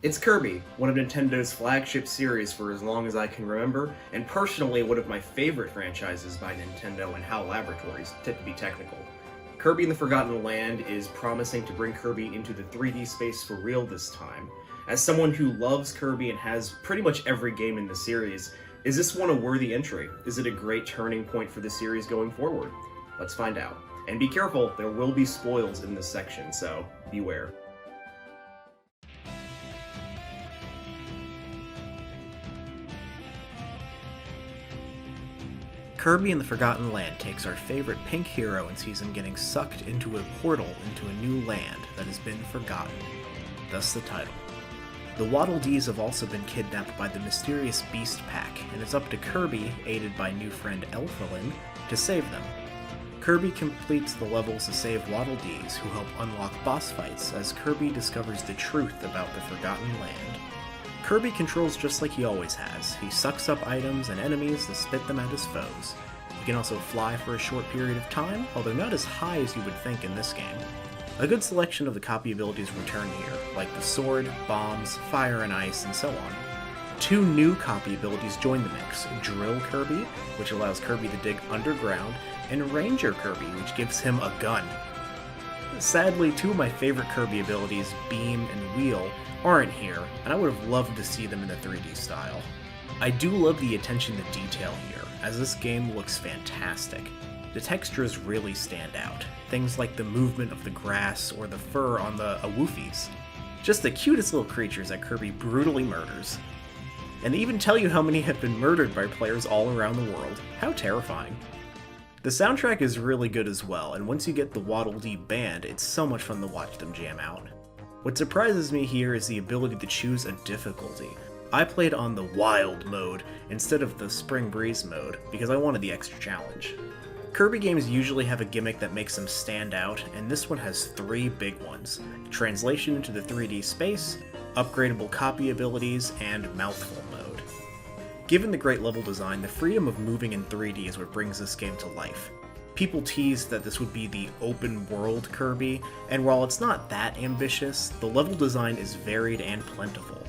It's Kirby, one of Nintendo's flagship series for as long as I can remember, and personally one of my favorite franchises by Nintendo and HAL Laboratories, to be technical. Kirby in the Forgotten Land is promising to bring Kirby into the 3D space for real this time. As someone who loves Kirby and has pretty much every game in the series, is this one a worthy entry? Is it a great turning point for the series going forward? Let's find out. And be careful, there will be spoils in this section, so beware. Kirby in the Forgotten Land takes our favorite pink hero and sees him getting sucked into a portal into a new land that has been forgotten. Thus the title. The Waddle Dees have also been kidnapped by the mysterious Beast Pack, and it's up to Kirby, aided by new friend Elfilin, to save them. Kirby completes the levels to save Waddle Dees, who help unlock boss fights as Kirby discovers the truth about the Forgotten Land. Kirby controls just like he always has. He sucks up items and enemies to spit them at his foes. He can also fly for a short period of time, although not as high as you would think in this game. A good selection of the copy abilities return here, like the sword, bombs, fire and ice, and so on. Two new copy abilities join the mix, Drill Kirby, which allows Kirby to dig underground, and Ranger Kirby, which gives him a gun. Sadly, two of my favorite Kirby abilities, Beam and Wheel, aren't here, and I would have loved to see them in the 3D style. I do love the attention to detail here, as this game looks fantastic. The textures really stand out, things like the movement of the grass or the fur on the Awoofies. Just the cutest little creatures that Kirby brutally murders. And they even tell you how many have been murdered by players all around the world. How terrifying. The soundtrack is really good as well, and once you get the Waddle Dee band, it's so much fun to watch them jam out. What surprises me here is the ability to choose a difficulty. I played on the Wild mode instead of the Spring Breeze mode because I wanted the extra challenge. Kirby games usually have a gimmick that makes them stand out, and this one has three big ones: translation into the 3D space, upgradable copy abilities, and mouthful mode. Given the great level design, the freedom of moving in 3D is what brings this game to life. People teased that this would be the open world Kirby, and while it's not that ambitious, the level design is varied and plentiful.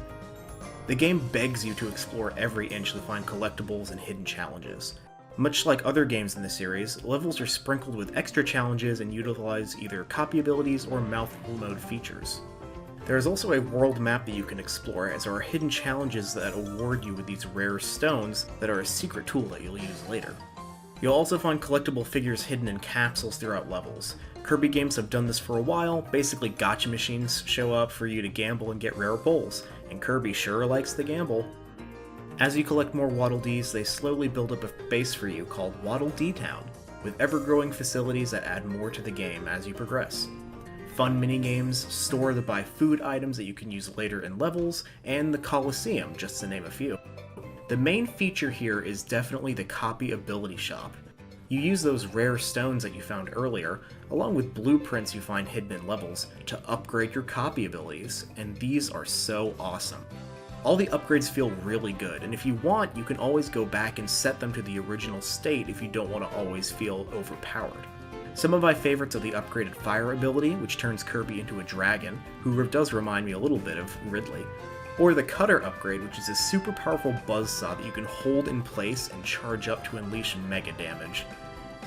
The game begs you to explore every inch to find collectibles and hidden challenges. Much like other games in the series, levels are sprinkled with extra challenges and utilize either copy abilities or mouthful mode features. There is also a world map that you can explore, as there are hidden challenges that award you with these rare stones that are a secret tool that you'll use later. You'll also find collectible figures hidden in capsules throughout levels. Kirby games have done this for a while. Basically, gotcha machines show up for you to gamble and get rare pulls, and Kirby sure likes the gamble. As you collect more Waddle Dees, they slowly build up a base for you called Waddle Dee Town, with ever-growing facilities that add more to the game as you progress. Fun minigames, store to buy food items that you can use later in levels, and the Coliseum, just to name a few. The main feature here is definitely the copy ability shop. You use those rare stones that you found earlier, along with blueprints you find hidden in levels, to upgrade your copy abilities, and these are so awesome. All the upgrades feel really good, and if you want, you can always go back and set them to the original state if you don't want to always feel overpowered. Some of my favorites are the upgraded fire ability, which turns Kirby into a dragon, who does remind me a little bit of Ridley. Or the Cutter upgrade, which is a super powerful buzzsaw that you can hold in place and charge up to unleash mega damage.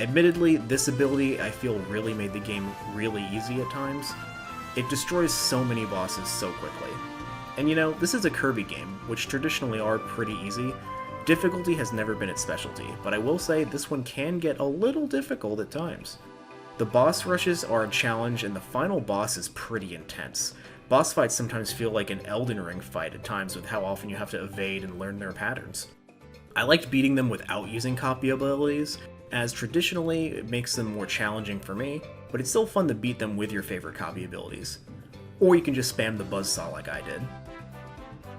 Admittedly, this ability I feel really made the game really easy at times. It destroys so many bosses so quickly. And you know, this is a Kirby game, which traditionally are pretty easy. Difficulty has never been its specialty, but I will say this one can get a little difficult at times. The boss rushes are a challenge, and the final boss is pretty intense. Boss fights sometimes feel like an Elden Ring fight at times with how often you have to evade and learn their patterns. I liked beating them without using copy abilities, as traditionally it makes them more challenging for me, but it's still fun to beat them with your favorite copy abilities. Or you can just spam the buzzsaw like I did.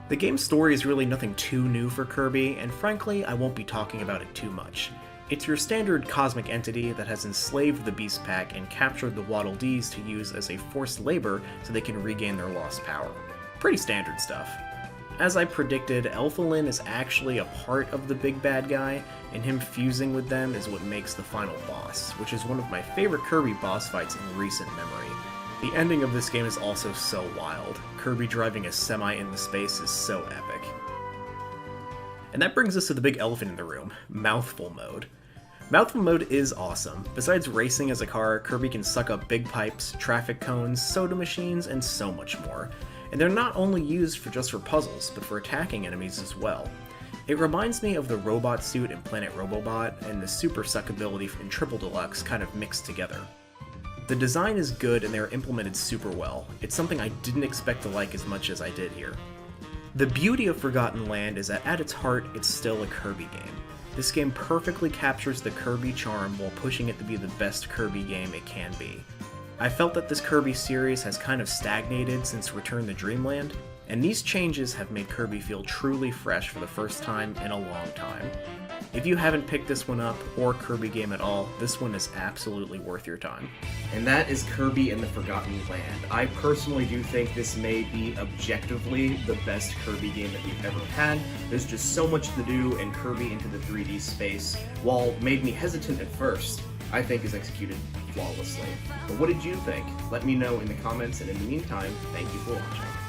The game's story is really nothing too new for Kirby, and frankly, I won't be talking about it too much. It's your standard cosmic entity that has enslaved the Beast Pack and captured the Waddle Dees to use as a forced labor so they can regain their lost power. Pretty standard stuff. As I predicted, Elfilin is actually a part of the big bad guy, and him fusing with them is what makes the final boss, which is one of my favorite Kirby boss fights in recent memory. The ending of this game is also so wild. Kirby driving a semi into space is so epic. And that brings us to the big elephant in the room, Mouthful Mode. Mouthful Mode is awesome. Besides racing as a car, Kirby can suck up big pipes, traffic cones, soda machines, and so much more. And they're not only used just for puzzles, but for attacking enemies as well. It reminds me of the robot suit in Planet Robobot and the super suck ability in Triple Deluxe kind of mixed together. The design is good and they're implemented super well. It's something I didn't expect to like as much as I did here. The beauty of Forgotten Land is that at its heart, it's still a Kirby game. This game perfectly captures the Kirby charm while pushing it to be the best Kirby game it can be. I felt that this Kirby series has kind of stagnated since Return to Dreamland, and these changes have made Kirby feel truly fresh for the first time in a long time. If you haven't picked this one up, or Kirby game at all, this one is absolutely worth your time. And that is Kirby and the Forgotten Land. I personally do think this may be objectively the best Kirby game that we've ever had. There's just so much to do, and Kirby into the 3D space, while made me hesitant at first, I think is executed flawlessly. But what did you think? Let me know in the comments, and in the meantime, thank you for watching.